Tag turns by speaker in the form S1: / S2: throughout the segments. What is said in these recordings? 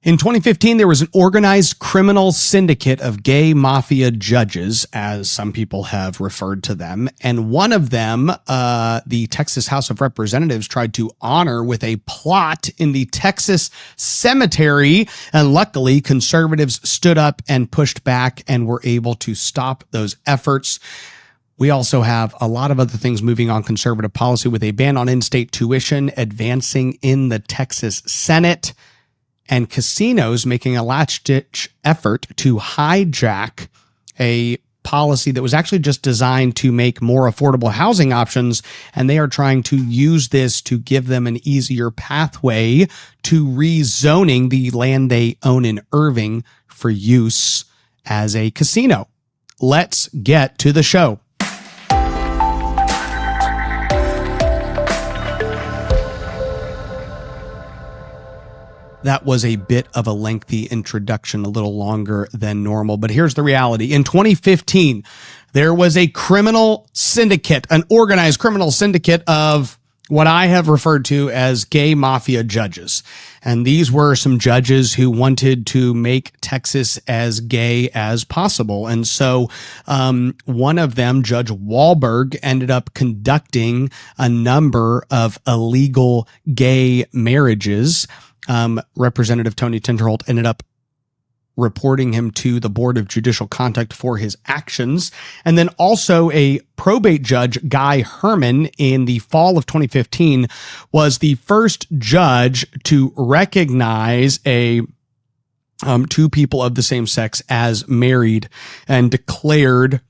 S1: In 2015, there was an organized criminal syndicate of gay mafia judges, as some people have referred to them. And one of them, the Texas House of Representatives, tried to honor with a plot in the Texas cemetery. And luckily, conservatives stood up and pushed back and were able to stop those efforts. We also have a lot of other things moving on conservative policy, with a ban on in-state tuition advancing in the Texas Senate, and casinos making a last-ditch effort to hijack a policy that was actually just designed to make more affordable housing options, and they are trying to use this to give them an easier pathway to rezoning the land they own in Irving for use as a casino. Let's get to the show. That was a bit of a lengthy introduction, a little longer than normal, but here's the reality. In 2015, there was a criminal syndicate, an organized criminal syndicate of what I have referred to as gay mafia judges. And these were some judges who wanted to make Texas as gay as possible. And so one of them, Judge Wahlberg, ended up conducting a number of illegal gay marriages. Representative Tony Tinderholt ended up reporting him to the Board of Judicial Conduct for his actions. And then also a probate judge, Guy Herman, in the fall of 2015, was the first judge to recognize two people of the same sex as married, and declared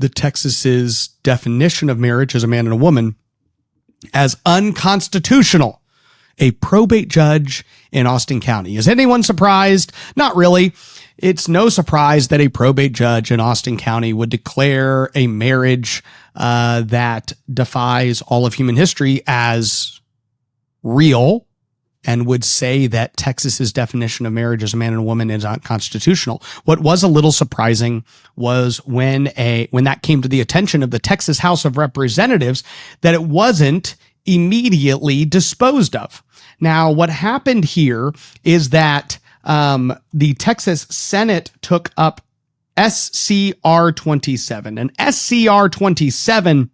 S1: the Texas's definition of marriage as a man and a woman as unconstitutional. A probate judge in Austin County. Is anyone surprised? Not really. It's no surprise that a probate judge in Austin County would declare a marriage that defies all of human history as real, and would say that Texas's definition of marriage as a man and a woman is unconstitutional. What was a little surprising was when that came to the attention of the Texas House of Representatives, that it wasn't immediately disposed of. Now, what happened here is that the Texas Senate took up SCR 27, and SCR 27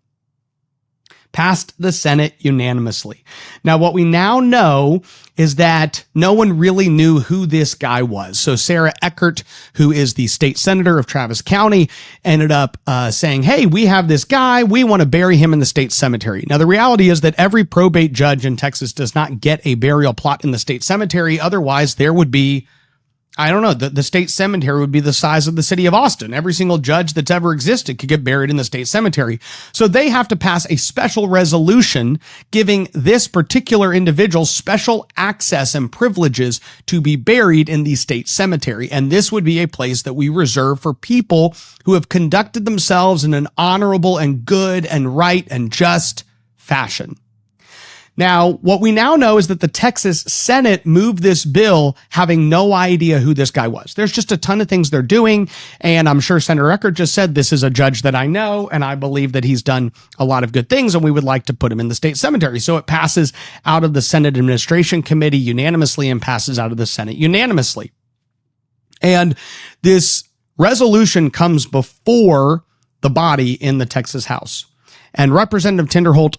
S1: passed the Senate unanimously. Now, what we now know is that no one really knew who this guy was. So Sarah Eckert, who is the state senator of Travis County, ended up saying, hey, we have this guy. We want to bury him in the state cemetery. Now, the reality is that every probate judge in Texas does not get a burial plot in the state cemetery. Otherwise, there would be, I don't know, the state cemetery would be the size of the city of Austin. Every single judge that's ever existed could get buried in the state cemetery. So they have to pass a special resolution giving this particular individual special access and privileges to be buried in the state cemetery. And this would be a place that we reserve for people who have conducted themselves in an honorable and good and right and just fashion. Now, what we now know is that the Texas Senate moved this bill having no idea who this guy was. There's just a ton of things they're doing, and I'm sure Senator Eckert just said, this is a judge that I know, and I believe that he's done a lot of good things, and we would like to put him in the state cemetery. So it passes out of the Senate Administration Committee unanimously and passes out of the Senate unanimously. And this resolution comes before the body in the Texas House. And Representative Tinderholt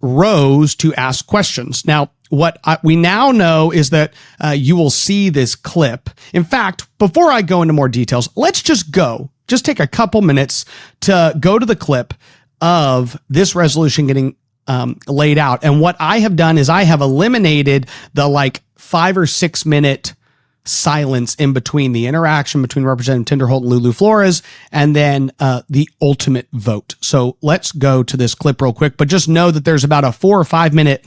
S1: rose to ask questions. Now, what we now know is that you will see this clip. In fact, before I go into more details, let's just take a couple minutes to go to the clip of this resolution getting laid out. And what I have done is I have eliminated the 5 or 6 minute silence in between the interaction between Representative Tinderholt and Lulu Flores, and then the ultimate vote. So let's go to this clip real quick, but just know that there's about a 4 or 5 minute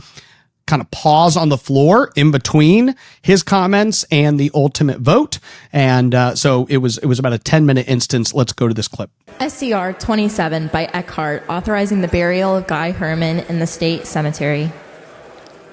S1: kind of pause on the floor in between his comments and the ultimate vote. And so it was about a 10-minute instance. Let's go to this clip.
S2: SCR 27 by Eckhart, authorizing the burial of Guy Herman in the state cemetery.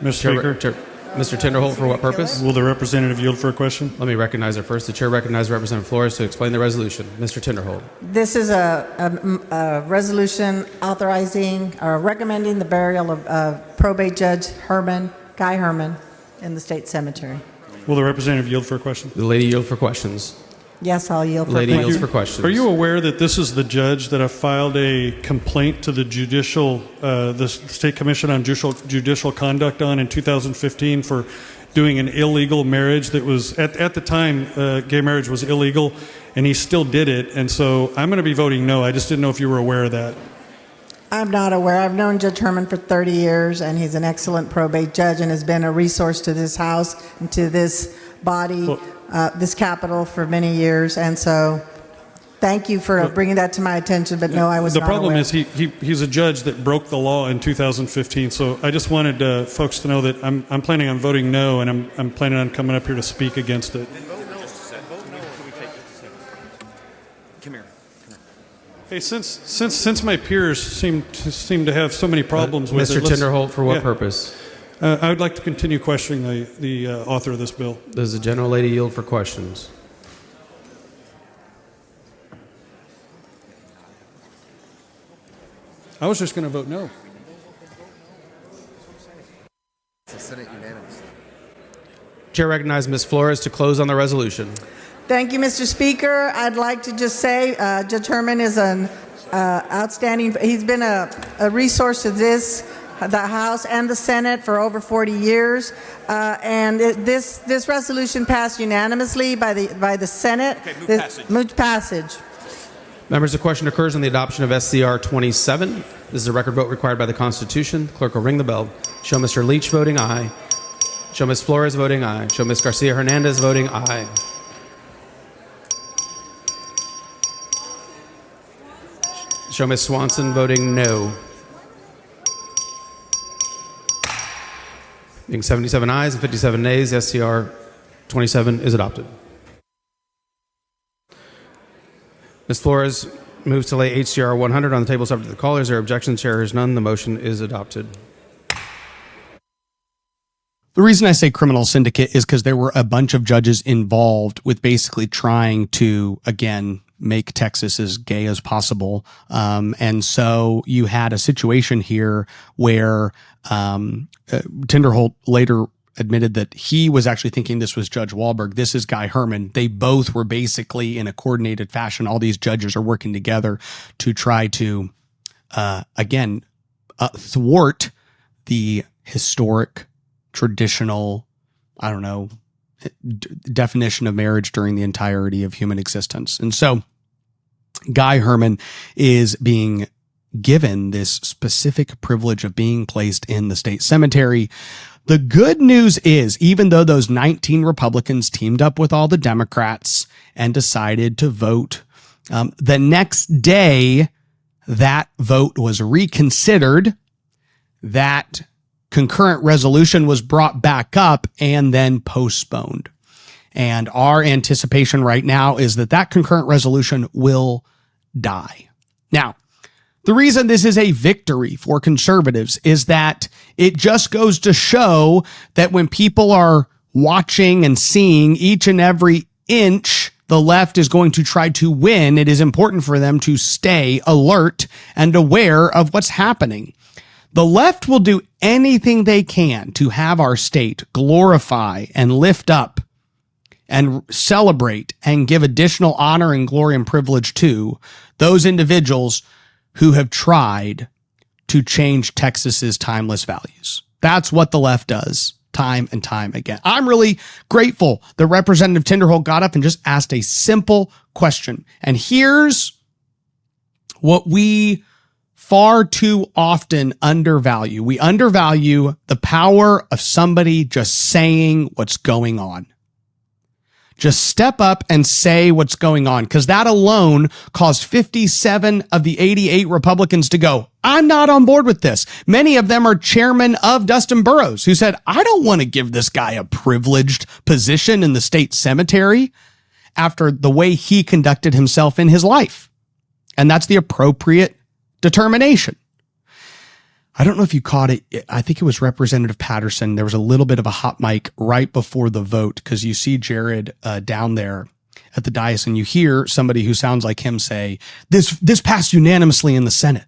S3: Mr. Speaker.
S4: Mr. Tinderholt, for what purpose?
S3: Will the representative yield for a question?
S4: Let me recognize her first. The chair recognizes Representative Flores to explain the resolution. Mr. Tinderholt.
S5: This is a resolution authorizing or recommending the burial of probate judge Guy Herman, in the state cemetery.
S3: Will the representative yield for a question?
S4: The lady yield for questions.
S5: Yes, I'll yield
S4: The
S5: for
S4: lady
S5: questions.
S4: yields for questions.
S3: Are you aware that this is the judge that have filed a complaint to the the State Commission on Judicial Conduct on in 2015 for doing an illegal marriage that was, at the time, gay marriage was illegal, and he still did it. And so I'm going to be voting no. I just didn't know if you were aware of that.
S5: I'm not aware. I've known Judge Herman for 30 years, and he's an excellent probate judge and has been a resource to this House and to this body, this Capitol for many years. And so thank you for bringing that to my attention, but no, I was not aware.
S3: The problem is he's a judge that broke the law in 2015. So I just wanted folks to know that I'm planning on voting no, and I'm planning on coming up here to speak against it. Hey, since my peers seem to have so many problems with
S4: Mr.
S3: it,
S4: Tinderholt, for what purpose?
S3: I would like to continue questioning the author of this bill.
S4: Does the general lady yield for questions?
S3: I was just going to vote no.
S6: It's a Senate unanimous.
S4: Chair recognizes Ms. Flores to close on the resolution.
S5: Thank you, Mr. Speaker. I'd like to just say Judge Herman is an outstanding, he's been a resource to the House and the Senate for over 40 years. And this resolution passed unanimously by the Senate.
S7: Okay,
S5: move passage.
S4: Members, the question occurs on the adoption of SCR 27. This is a record vote required by the Constitution. The clerk will ring the bell. Show Mr. Leach voting aye. Show Ms. Flores voting aye. Show Ms. Garcia Hernandez voting aye. Show Ms. Swanson voting no. Being 77 ayes and 57 nays, SCR 27 is adopted. Ms. Flores moves to lay HCR 100 on the table subject to the call. Is there objection? Chair hears none. The motion is adopted.
S1: The reason I say criminal syndicate is because there were a bunch of judges involved with basically trying to, again, make Texas as gay as possible. And so you had a situation here where Tinderholt later admitted that he was actually thinking this was Judge Wahlberg. This is Guy Herman. They both were basically in a coordinated fashion. All these judges are working together to try to, thwart the historic, traditional, definition of marriage during the entirety of human existence. And so Guy Herman is being given this specific privilege of being placed in the state cemetery. The good news is, even though those 19 Republicans teamed up with all the Democrats and decided to vote, the next day that vote was reconsidered, that concurrent resolution was brought back up and then postponed. And our anticipation right now is that concurrent resolution will die. Now, the reason this is a victory for conservatives is that it just goes to show that when people are watching and seeing each and every inch the left is going to try to win, it is important for them to stay alert and aware of what's happening. The left will do anything they can to have our state glorify and lift up and celebrate and give additional honor and glory and privilege to those individuals who have tried to change Texas's timeless values. That's what the left does time and time again. I'm really grateful that Representative Tinderholt got up and just asked a simple question. And here's what we far too often undervalue. We undervalue the power of somebody just saying what's going on. Just step up and say what's going on, because that alone caused 57 of the 88 Republicans to go, I'm not on board with this. Many of them are chairman of Dustin Burrows, who said, I don't want to give this guy a privileged position in the state cemetery after the way he conducted himself in his life. And that's the appropriate determination. I don't know if you caught it. I think it was Representative Patterson. There was a little bit of a hot mic right before the vote, because you see Jared down there at the dais and you hear somebody who sounds like him say, this passed unanimously in the Senate.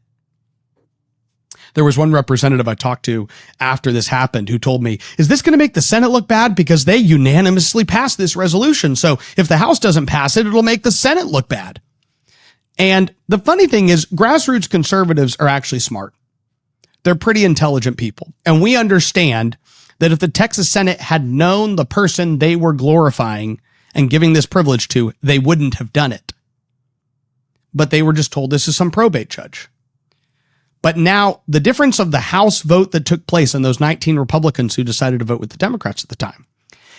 S1: There was one representative I talked to after this happened who told me, is this going to make the Senate look bad? Because they unanimously passed this resolution. So if the House doesn't pass it, it'll make the Senate look bad. And the funny thing is, grassroots conservatives are actually smart. They're pretty intelligent people. And we understand that if the Texas Senate had known the person they were glorifying and giving this privilege to, they wouldn't have done it. But they were just told this is some probate judge. But now the difference of the House vote that took place and those 19 Republicans who decided to vote with the Democrats at the time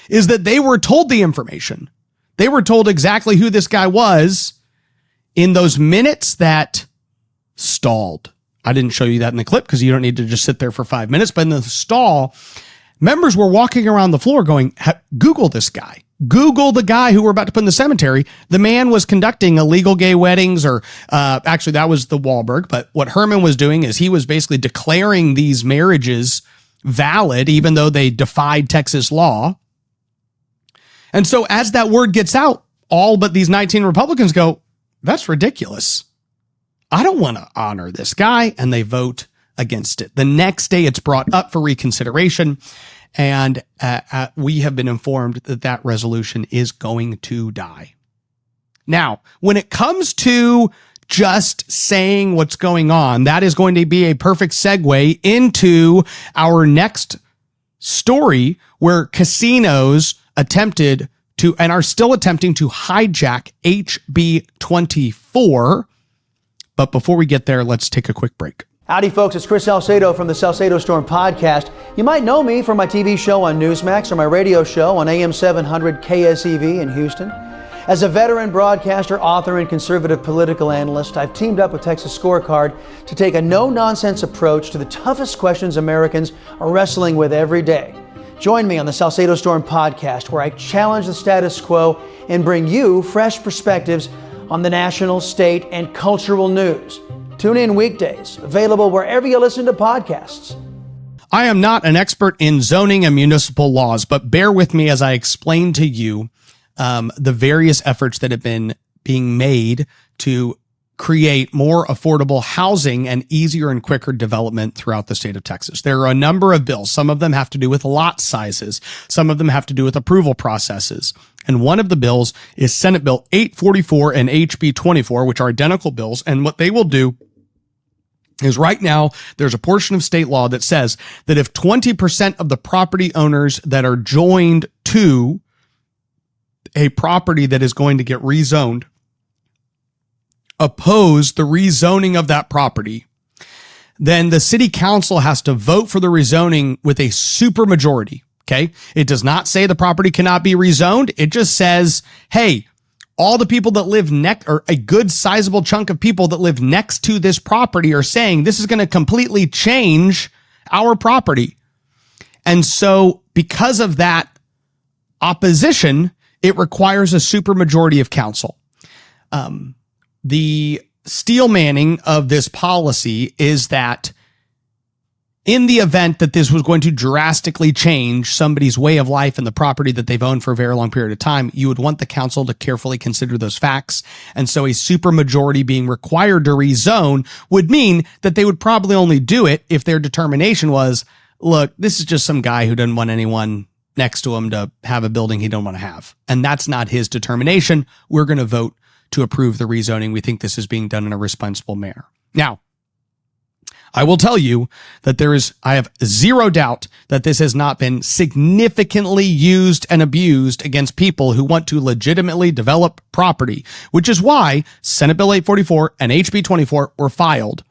S1: is that they were told the information. They were told exactly who this guy was in those minutes that stalled. I didn't show you that in the clip because you don't need to just sit there for 5 minutes. But in the stall, members were walking around the floor going, Google this guy. Google the guy who we're about to put in the cemetery. The man was conducting illegal gay weddings, or actually that was the Wahlberg. But what Herman was doing is he was basically declaring these marriages valid, even though they defied Texas law. And so as that word gets out, all but these 19 Republicans go, that's ridiculous. I don't want to honor this guy. And they vote against it. The next day it's brought up for reconsideration. And we have been informed that that resolution is going to die. Now, when it comes to just saying what's going on, that is going to be a perfect segue into our next story where casinos attempted to and are still attempting to hijack HB 24. But before we get there, let's take a quick break.
S7: Howdy, folks. It's Chris Salcedo from the Salcedo Storm podcast. You might know me from my TV show on Newsmax or my radio show on AM 700 KSEV in Houston. As a veteran broadcaster, author, and conservative political analyst, I've teamed up with Texas Scorecard to take a no-nonsense approach to the toughest questions Americans are wrestling with every day. Join me on the Salcedo Storm podcast, where I challenge the status quo and bring you fresh perspectives on the national, state, and cultural news. Tune in weekdays, available wherever you listen to podcasts.
S1: I am not an expert in zoning and municipal laws, but bear with me as I explain to you the various efforts that have been being made to create more affordable housing and easier and quicker development throughout the state of Texas. There are a number of bills. Some of them have to do with lot sizes. Some of them have to do with approval processes. And one of the bills is Senate Bill 844 and HB 24, which are identical bills. And what they will do is right now, there's a portion of state law that says that if 20% of the property owners that are joined to a property that is going to get rezoned oppose the rezoning of that property, then the city council has to vote for the rezoning with a supermajority. Okay. It does not say the property cannot be rezoned. It just says, hey, all the people that live or a good sizable chunk of people that live next to this property are saying this is going to completely change our property. And so because of that opposition, it requires a supermajority of council. The steel manning of this policy is that in the event that this was going to drastically change somebody's way of life and the property that they've owned for a very long period of time, you would want the council to carefully consider those facts. And so a supermajority being required to rezone would mean that they would probably only do it if their determination was, look, this is just some guy who doesn't want anyone next to him to have a building he don't want to have. And that's not his determination. We're going to vote to approve the rezoning. We think this is being done in a responsible manner. Now, I will tell you that I have zero doubt that this has not been significantly used and abused against people who want to legitimately develop property, which is why Senate Bill 844 and HB 24 were filed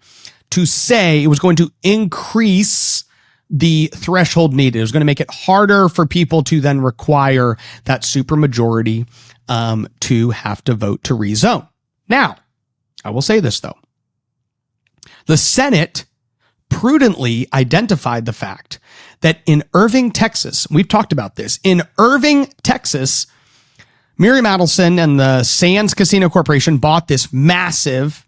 S1: to say it was going to increase the threshold needed. It was going to make it harder for people to then require that supermajority to have to vote to rezone. Now, I will say this though. The Senate prudently identified the fact that in Irving, Texas, we've talked about this, in Irving, Texas, Miriam Adelson and the Sands Casino Corporation bought this massive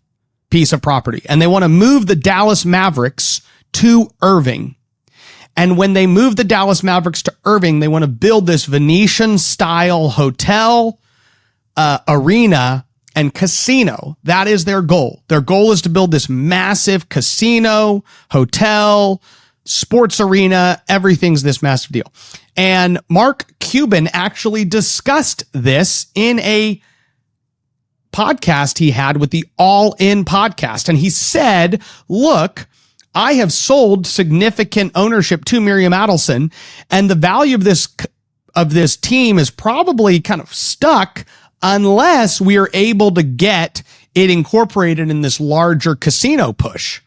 S1: piece of property, and they want to move the Dallas Mavericks to Irving. And when they move the Dallas Mavericks to Irving, they want to build this Venetian-style hotel, arena, and casino. That is their goal. Their goal is to build this massive casino, hotel, sports arena. Everything's this massive deal. And Mark Cuban actually discussed this in a podcast he had with the All In podcast. And he said, look, I have sold significant ownership to Miriam Adelson, and the value of this team is probably kind of stuck unless we are able to get it incorporated in this larger casino push.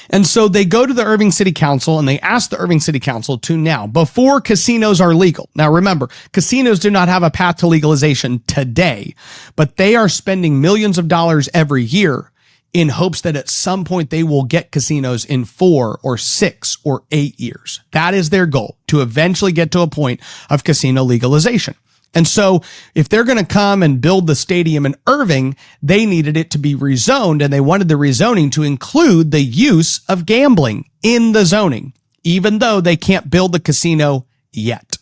S1: And so they go to the Irving City Council and they ask the Irving City Council to now, before casinos are legal. Now remember, casinos do not have a path to legalization today, but they are spending millions of dollars every year in hopes that at some point they will get casinos in 4 or 6 or 8 years. That is their goal, to eventually get to a point of casino legalization. And so if they're going to come and build the stadium in Irving, they needed it to be rezoned, and they wanted the rezoning to include the use of gambling in the zoning, even though they can't build the casino yet.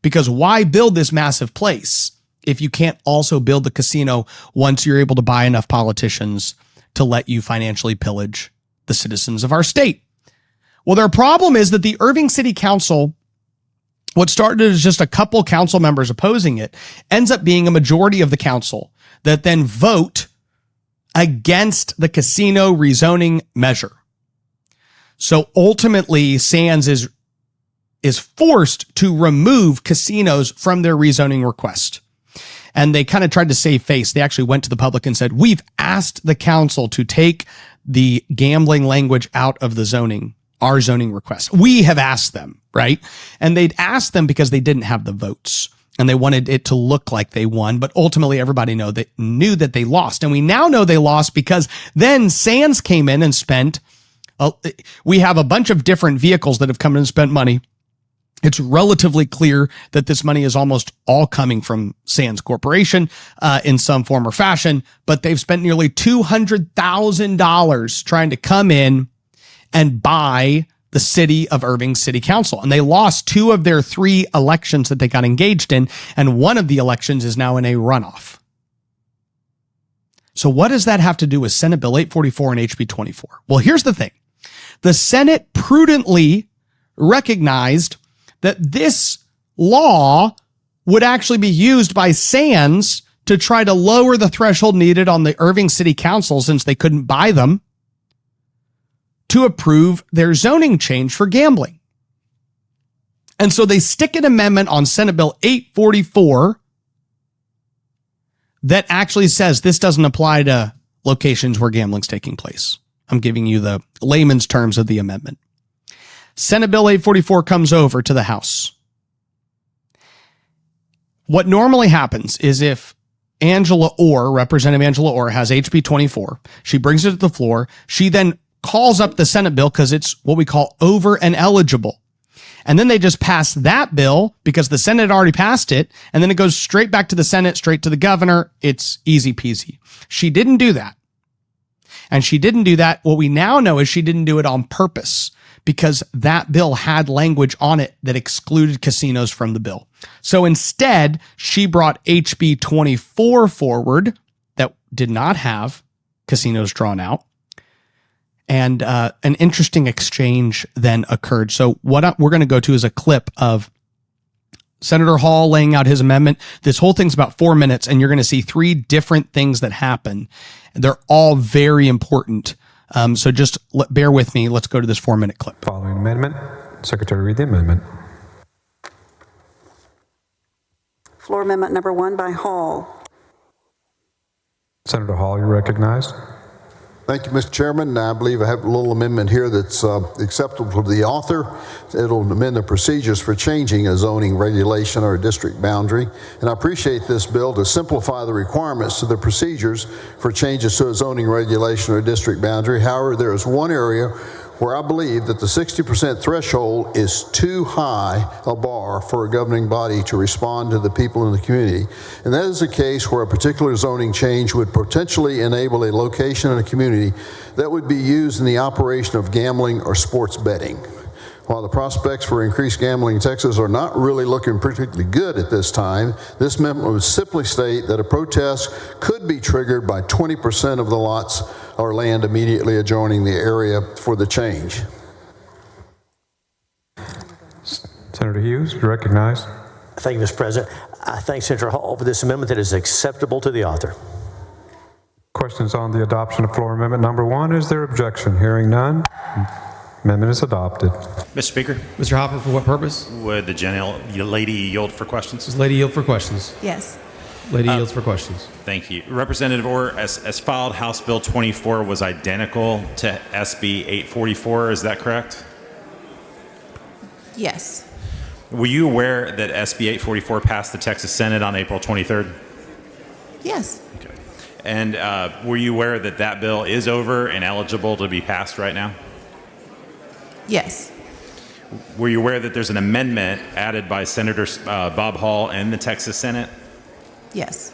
S1: Because why build this massive place if you can't also build the casino once you're able to buy enough politicians to let you financially pillage the citizens of our state? Well, their problem is that the Irving City Council, what started as just a couple council members opposing it, ends up being a majority of the council that then vote against the casino rezoning measure. So ultimately, Sands is forced to remove casinos from their rezoning request. And they kind of tried to save face. They actually went to the public and said, we've asked the council to take the gambling language out of the zoning, our zoning request. We have asked them, right? And they'd asked them because they didn't have the votes and they wanted it to look like they won. But ultimately, everybody knew that they lost. And we now know they lost because then Sands came in and spent, we have a bunch of different vehicles that have come in and spent money. It's relatively clear that this money is almost all coming from Sands Corporation in some form or fashion, but they've spent nearly $200,000 trying to come in and buy the city of Irving City Council. And they lost 2 of their 3 elections that they got engaged in, and one of the elections is now in a runoff. So what does that have to do with Senate Bill 844 and HB 24? Well, here's the thing. The Senate prudently recognized that this law would actually be used by Sands to try to lower the threshold needed on the Irving City Council, since they couldn't buy them, to approve their zoning change for gambling. And so they stick an amendment on Senate Bill 844 that actually says this doesn't apply to locations where gambling's taking place. I'm giving you the layman's terms of the amendment. Senate Bill 844 comes over to the House. What normally happens is if Representative Angela Orr has HB 24, she brings it to the floor. She then calls up the Senate bill because it's what we call over and eligible. And then they just pass that bill because the Senate already passed it. And then it goes straight back to the Senate, straight to the governor. It's easy peasy. She didn't do that. And she didn't do that. What we now know is she didn't do it on purpose, because that bill had language on it that excluded casinos from the bill. So instead, she brought HB 24 forward that did not have casinos drawn out. And an interesting exchange then occurred. So what we're going to go to is a clip of Senator Hall laying out his amendment. This whole thing's about 4 minutes, and you're going to see 3 different things that happen. They're all very important. So just bear with me. Let's go to this 4-minute clip.
S8: Following amendment, Secretary, read the amendment.
S9: Floor amendment number 1 by Hall.
S8: Senator Hall, you're recognized.
S10: Thank you, Mr. Chairman. I believe I have a little amendment here that's acceptable to the author. It'll amend the procedures for changing a zoning regulation or a district boundary. And I appreciate this bill to simplify the requirements to the procedures for changes to a zoning regulation or district boundary. However, there is one area where I believe that the 60% threshold is too high a bar for a governing body to respond to the people in the community. And that is a case where a particular zoning change would potentially enable a location in a community that would be used in the operation of gambling or sports betting. While the prospects for increased gambling in Texas are not really looking particularly good at this time, this amendment would simply state that a protest could be triggered by 20% of the lots or land immediately adjoining the area for the change.
S8: Senator Hughes, you're recognized.
S11: Thank you, Mr. President. I thank Senator Hall for this amendment that is acceptable to the author.
S8: Questions on the adoption of floor amendment number 1. Is there objection? Hearing none. Amendment is adopted.
S12: Mr. Speaker,
S4: Mr. Hopper, for what purpose?
S12: would the lady yield for questions?
S4: Does lady yield for questions?
S5: Yes.
S4: Lady yields for questions.
S12: Thank you. Representative Orr, as filed, House Bill 24 was identical to SB 844. Is that correct?
S2: Yes.
S12: Were you aware that SB 844 passed the Texas Senate on April 23rd?
S2: Yes.
S12: Okay. And were you aware that that bill is over and eligible to be passed right now?
S2: Yes.
S12: Were you aware that there's an amendment added by Senator Bob Hall in the Texas Senate?
S2: Yes.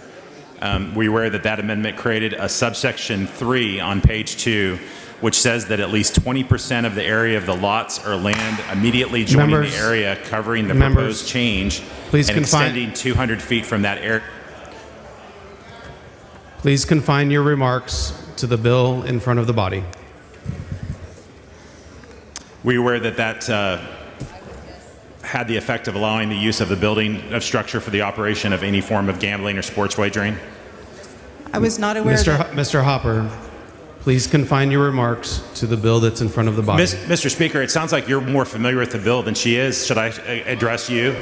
S12: Were you aware that that amendment created a subsection 3 on page 2, which says that at least 20% of the area of the lots or land immediately joining the area covering the proposed change and extending 200 feet from that area?
S4: Please confine your remarks to the bill in front of the body.
S12: Were you aware that that had the effect of allowing the use of the building of structure for the operation of any form of gambling or sports wagering?
S5: I was not aware of that.
S4: Mr. Hopper, please confine your remarks to the bill that's in front of the body.
S12: Mr. Speaker, it sounds like you're more familiar with the bill than she is. Should I address you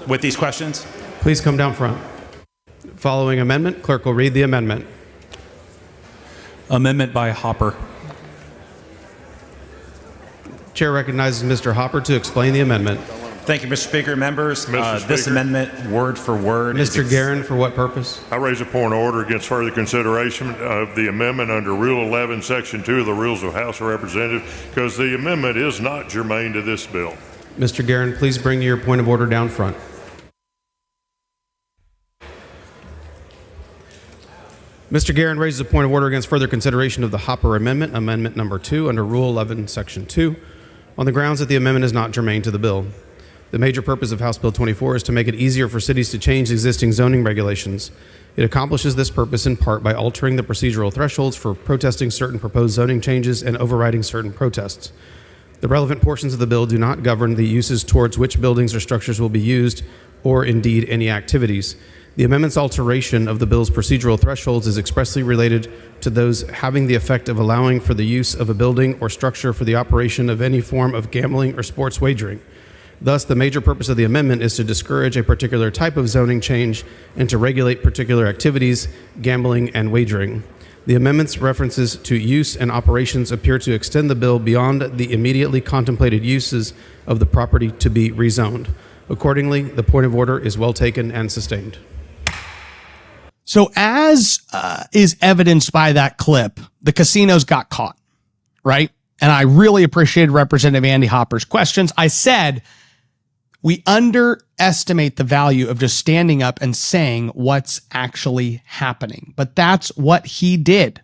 S12: with these questions?
S4: Please come down front. Following amendment, clerk will read the amendment.
S13: Amendment by Hopper.
S4: Chair recognizes Mr. Hopper to explain the amendment.
S12: Thank you, Mr. Speaker. Members, this amendment, word for word.
S4: Mr. Guerin, for what purpose?
S14: I raise a point of order against further consideration of the amendment under Rule 11, Section 2 of the Rules of House of Representatives, because the amendment is not germane to this bill.
S4: Mr. Guerin, please bring your point of order down front. Mr. Guerin raises a point of order against further consideration of the Hopper Amendment, Amendment Number 2, under Rule 11, Section 2, on the grounds that the amendment is not germane to the bill. The major purpose of House Bill 24 is to make it easier for cities to change existing zoning regulations. It accomplishes this purpose in part by altering the procedural thresholds for protesting certain proposed zoning changes and overriding certain protests. The relevant portions of the bill do not govern the uses towards which buildings or structures will be used, or indeed any activities. The amendment's alteration of the bill's procedural thresholds is expressly related to those having the effect of allowing for the use of a building or structure for the operation of any form of gambling or sports wagering. Thus, the major purpose of the amendment is to discourage a particular type of zoning change and to regulate particular activities, gambling, and wagering. The amendment's references to use and operations appear to extend the bill beyond the immediately contemplated uses of the property to be rezoned. Accordingly, the point of order is well taken and sustained.
S1: So as is evidenced by that clip, the casinos got caught, right? And I really appreciated Representative Andy Hopper's questions. I said we underestimate the value of just standing up and saying what's actually happening. But that's what he did.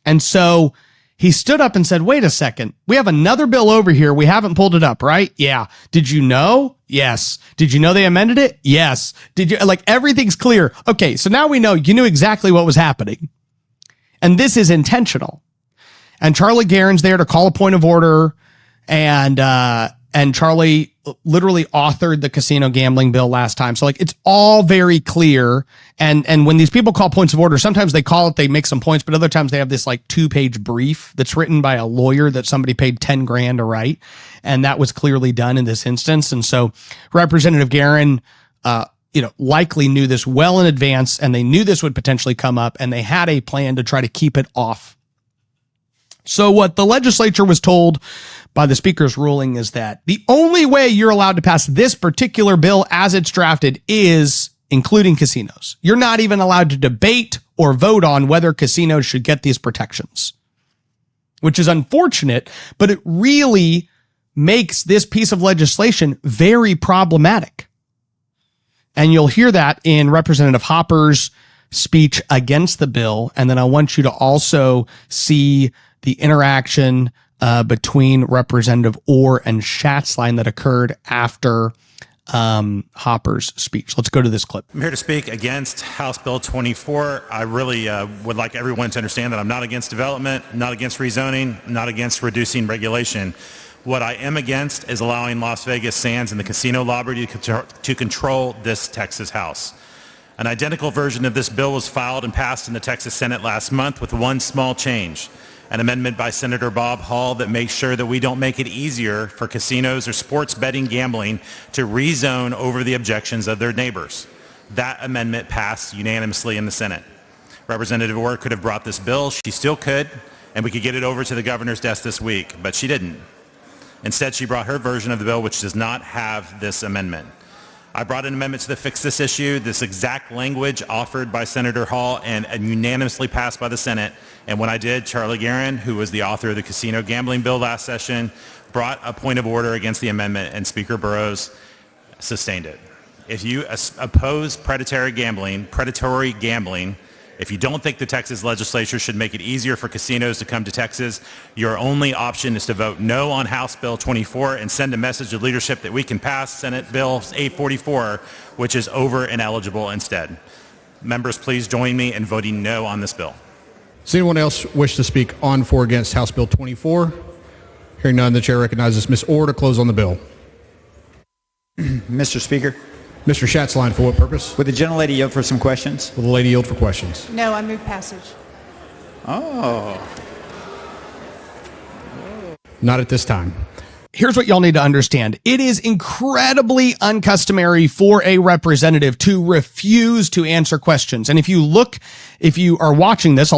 S1: And so he stood up and said, wait a second, we have another bill over here. We haven't pulled it up, right? Yeah. Did you know? Yes. Did you know they amended it? Yes. Did you, like, everything's clear. Okay. So now we know you knew exactly what was happening. And this is intentional. And Charlie Guerin's there to call a point of order. And Charlie literally authored the casino gambling bill last time. So like, it's all very clear. And when these people call points of order, sometimes they call it, they make some points, but other times they have this like 2-page brief that's written by a lawyer that somebody paid $10,000 to write. And that was clearly done in this instance. And so Representative Guerin, likely knew this well in advance, and they knew this would potentially come up, and they had a plan to try to keep it off. So what the legislature was told by the speaker's ruling is that the only way you're allowed to pass this particular bill as it's drafted is including casinos. You're not even allowed to debate or vote on whether casinos should get these protections, which is unfortunate, but it really makes this piece of legislation very problematic. And you'll hear that in Representative Hopper's speech against the bill. And then I want you to also see the interaction between Representative Orr and Schatzline that occurred after Hopper's speech. Let's go to this clip.
S12: I'm here to speak against House Bill 24. I really would like everyone to understand that I'm not against development, not against rezoning, not against reducing regulation. What I am against is allowing Las Vegas Sands and the casino lobby to control this Texas House. An identical version of this bill was filed and passed in the Texas Senate last month with one small change. An amendment by Senator Bob Hall that makes sure that we don't make it easier for casinos or sports betting gambling to rezone over the objections of their neighbors. That amendment passed unanimously in the Senate. Representative Orr could have brought this bill. She still could, and we could get it over to the governor's desk this week, but she didn't. Instead, she brought her version of the bill, which does not have this amendment. I brought an amendment to fix this issue, this exact language offered by Senator Hall and unanimously passed by the Senate. And when I did, Charlie Guerin, who was the author of the casino gambling bill last session, brought a point of order against the amendment, and Speaker Burrows sustained it. If you oppose predatory gambling, if you don't think the Texas legislature should make it easier for casinos to come to Texas, your only option is to vote no on House Bill 24 and send a message to leadership that we can pass Senate Bill 844, which is over and eligible instead. Members, please join me in voting no on this bill.
S13: Does anyone else wish to speak on for or against House Bill 24? Hearing none, the chair recognizes Ms. Orr to close on the bill.
S15: Mr. Speaker.
S13: Mr. Schatzline, for what purpose?
S15: Would the gentlelady yield for some questions?
S13: Will the lady yield for questions?
S16: No, I move passage.
S15: Oh.
S13: Not at this time.
S1: Here's what y'all need to understand. It is incredibly uncustomary for a representative to refuse to answer questions. And if you are watching this,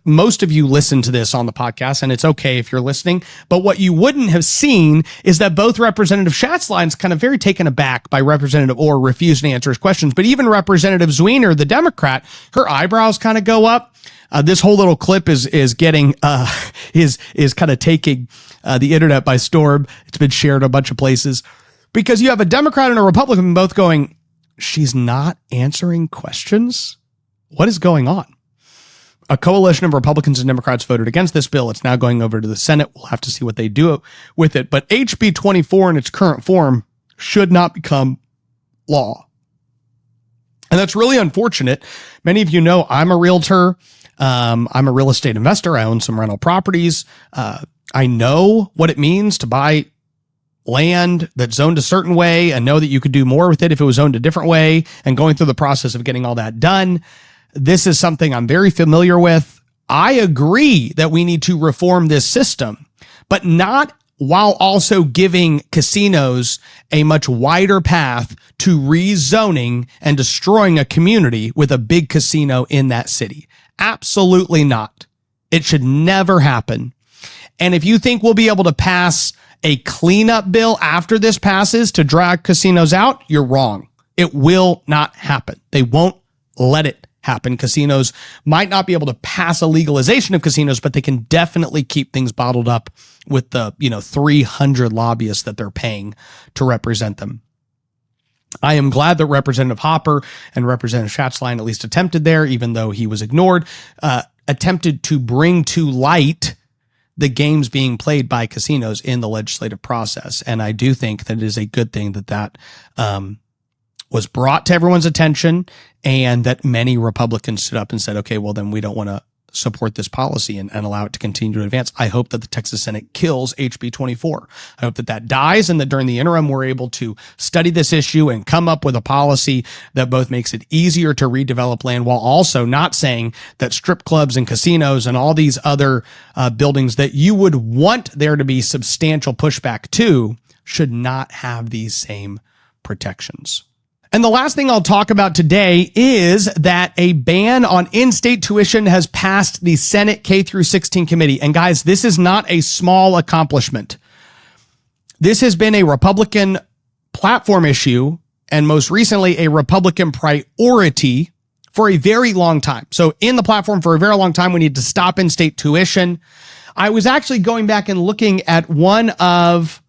S1: most of you listen to this on the podcast, and it's okay if you're listening. But what you wouldn't have seen is that both Representative Schatzline's kind of very taken aback by Representative Orr refusing to answer his questions. But even Representative Zwiener, the Democrat, her eyebrows kind of go up. This whole little clip is getting is kind of taking the internet by storm. It's been shared a bunch of places because you have a Democrat and a Republican both going, she's not answering questions. What is going on? A coalition of Republicans and Democrats voted against this bill. It's now going over to the Senate. We'll have to see what they do with it. But HB 24 in its current form should not become law. And that's really unfortunate. Many of you know I'm a realtor. I'm a real estate investor. I own some rental properties. I know what it means to buy land that's zoned a certain way and know that you could do more with it if it was zoned a different way, and going through the process of getting all that done. This is something I'm very familiar with. I agree that we need to reform this system, but not while also giving casinos a much wider path to rezoning and destroying a community with a big casino in that city. Absolutely not. It should never happen. And if you think we'll be able to pass a cleanup bill after this passes to drag casinos out, you're wrong. It will not happen. They won't let it happen. Casinos might not be able to pass a legalization of casinos, but they can definitely keep things bottled up with the 300 lobbyists that they're paying to represent them. I am glad that Representative Hopper and Representative Schatzline at least attempted there, even though he was ignored, attempted to bring to light the games being played by casinos in the legislative process. And I do think that it is a good thing that was brought to everyone's attention, and that many Republicans stood up and said, okay, well, then we don't want to support this policy and allow it to continue to advance. I hope that the Texas Senate kills HB 24. I hope that dies, and that during the interim, we're able to study this issue and come up with a policy that both makes it easier to redevelop land while also not saying that strip clubs and casinos and all these other buildings that you would want there to be substantial pushback to should not have these same protections. And the last thing I'll talk about today is that a ban on in-state tuition has passed the Senate K through 16 committee. And guys, this is not a small accomplishment. This has been a Republican platform issue, and most recently a Republican priority for a very long time. So in the platform for a very long time, we need to stop in-state tuition. I was actually going back and looking at one of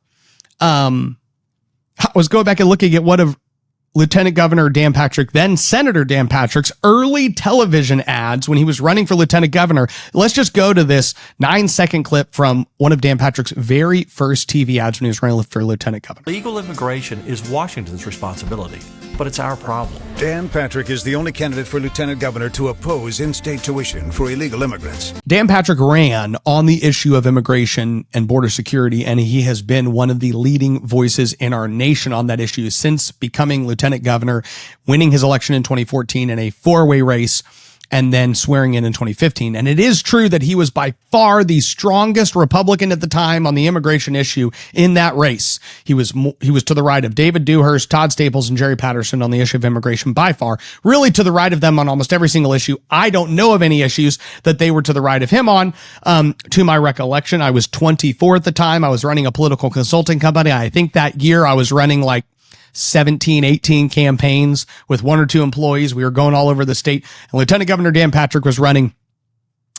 S1: Lieutenant Governor Dan Patrick, then Senator Dan Patrick's early television ads when he was running for Lieutenant Governor. Let's just go to this 9-second clip from one of Dan Patrick's very first TV ads when he was running for Lieutenant Governor.
S16: Legal immigration is Washington's responsibility, but it's our problem.
S17: Dan Patrick is the only candidate for Lieutenant Governor to oppose in-state tuition for illegal immigrants.
S1: Dan Patrick ran on the issue of immigration and border security, and he has been one of the leading voices in our nation on that issue since becoming Lieutenant Governor, winning his election in 2014 in a 4-way race, and then swearing in 2015. And it is true that he was by far the strongest Republican at the time on the immigration issue in that race. He was to the right of David Dewhurst, Todd Staples, and Jerry Patterson on the issue of immigration by far, really to the right of them on almost every single issue. I don't know of any issues that they were to the right of him on. To my recollection, I was 24 at the time. I was running a political consulting company. I think that year I was running like 17, 18 campaigns with 1 or 2 employees. We were going all over the state. And Lieutenant Governor Dan Patrick was running.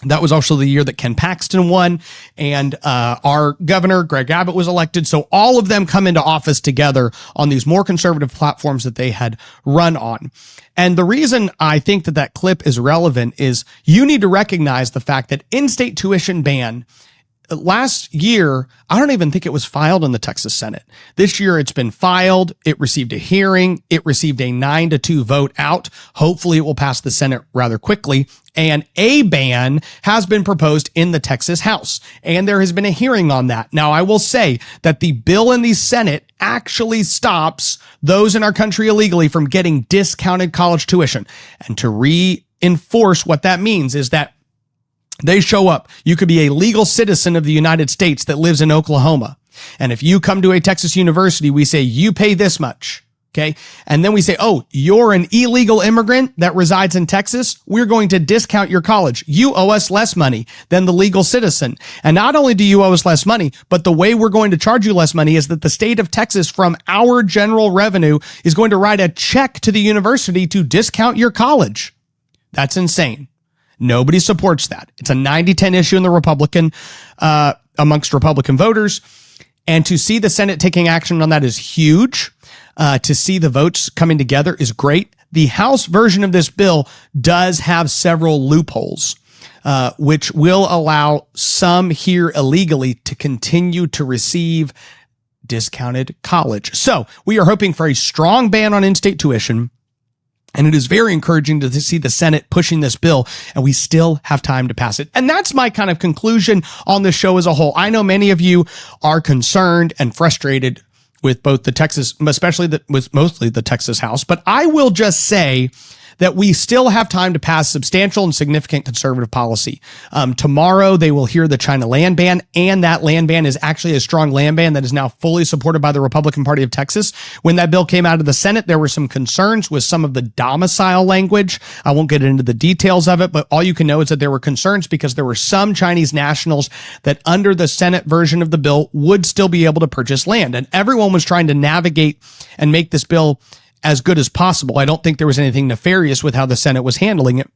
S1: That was also the year that Ken Paxton won, and our governor, Greg Abbott, was elected. So all of them come into office together on these more conservative platforms that they had run on. And the reason I think that that clip is relevant is you need to recognize the fact that in-state tuition ban last year, I don't even think it was filed in the Texas Senate. This year, it's been filed. It received a hearing. It received a 9-2 vote out. Hopefully, it will pass the Senate rather quickly. And a ban has been proposed in the Texas House, and there has been a hearing on that. Now, I will say that the bill in the Senate actually stops those in our country illegally from getting discounted college tuition. And to reinforce what that means is that they show up. You could be a legal citizen of the United States that lives in Oklahoma. And if you come to a Texas university, we say, you pay this much. Okay. And then we say, oh, you're an illegal immigrant that resides in Texas. We're going to discount your college. You owe us less money than the legal citizen. And not only do you owe us less money, but the way we're going to charge you less money is that the state of Texas, from our general revenue, is going to write a check to the university to discount your college. That's insane. Nobody supports that. It's a 90-10 issue in the Republican, amongst Republican voters. And to see the Senate taking action on that is huge. To see the votes coming together is great. The House version of this bill does have several loopholes, which will allow some here illegally to continue to receive discounted college. So we are hoping for a strong ban on in-state tuition. And it is very encouraging to see the Senate pushing this bill, and we still have time to pass it. And that's my kind of conclusion on the show as a whole. I know many of you are concerned and frustrated with both the Texas, especially with mostly the Texas House, but I will just say that we still have time to pass substantial and significant conservative policy. Tomorrow, they will hear the China land ban, and that land ban is actually a strong land ban that is now fully supported by the Republican Party of Texas. When that bill came out of the Senate, there were some concerns with some of the domicile language. I won't get into the details of it, but all you can know is that there were concerns because there were some Chinese nationals that under the Senate version of the bill would still be able to purchase land. And everyone was trying to navigate and make this bill as good as possible. I don't think there was anything nefarious with how the Senate was handling it.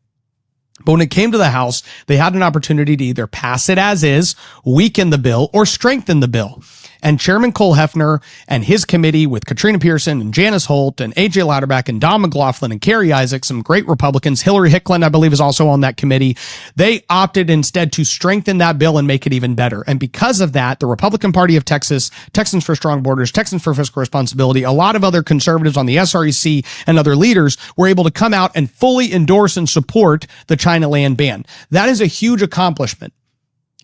S1: But when it came to the House, they had an opportunity to either pass it as is, weaken the bill, or strengthen the bill. And Chairman Cole Hefner and his committee with Katrina Pearson and Janice Holt and A.J. Louderback and Don McLaughlin and Kerry Isaac, some great Republicans, Hillary Hicklin, I believe, is also on that committee. They opted instead to strengthen that bill and make it even better. And because of that, the Republican Party of Texas, Texans for Strong Borders, Texans for Fiscal Responsibility, a lot of other conservatives on the SREC and other leaders were able to come out and fully endorse and support the China land ban. That is a huge accomplishment.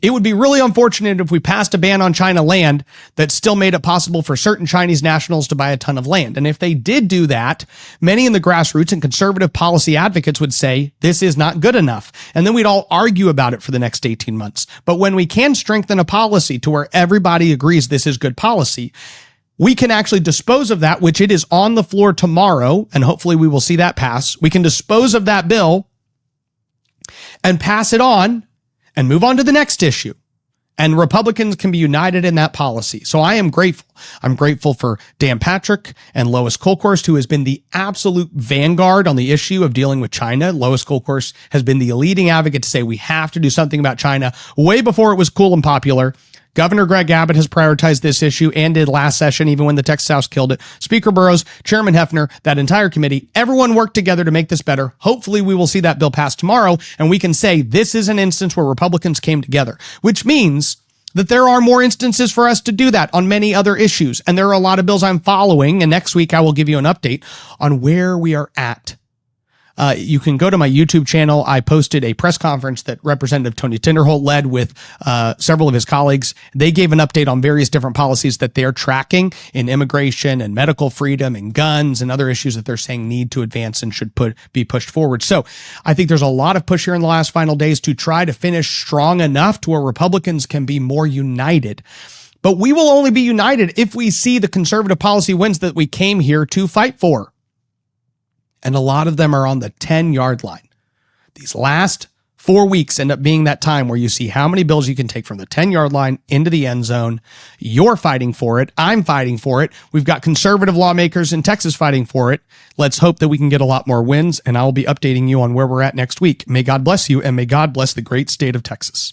S1: It would be really unfortunate if we passed a ban on China land that still made it possible for certain Chinese nationals to buy a ton of land. And if they did do that, many in the grassroots and conservative policy advocates would say, this is not good enough. And then we'd all argue about it for the next 18 months. But when we can strengthen a policy to where everybody agrees this is good policy, we can actually dispose of that, which it is on the floor tomorrow, and hopefully we will see that pass. We can dispose of that bill and pass it on and move on to the next issue. And Republicans can be united in that policy. So I am grateful. I'm grateful for Dan Patrick and Lois Kolkhorst, who has been the absolute vanguard on the issue of dealing with China. Lois Kolkhorst has been the leading advocate to say we have to do something about China way before it was cool and popular. Governor Greg Abbott has prioritized this issue and did last session, even when the Texas House killed it. Speaker Burrows, Chairman Hefner, that entire committee, everyone worked together to make this better. Hopefully we will see that bill pass tomorrow, and we can say this is an instance where Republicans came together, which means that there are more instances for us to do that on many other issues. And there are a lot of bills I'm following, and next week I will give you an update on where we are at. You can go to my YouTube channel. I posted a press conference that Representative Tony Tinderholt led with several of his colleagues. They gave an update on various different policies that they're tracking in immigration and medical freedom and guns and other issues that they're saying need to advance and should be pushed forward. So I think there's a lot of push here in the last final days to try to finish strong enough to where Republicans can be more united. But we will only be united if we see the conservative policy wins that we came here to fight for. And a lot of them are on the 10-yard line. These last 4 weeks end up being that time where you see how many bills you can take from the 10-yard line into the end zone. You're fighting for it. I'm fighting for it. We've got conservative lawmakers in Texas fighting for it. Let's hope that we can get a lot more wins, and I'll be updating you on where we're at next week. May God bless you, and may God bless the great state of Texas.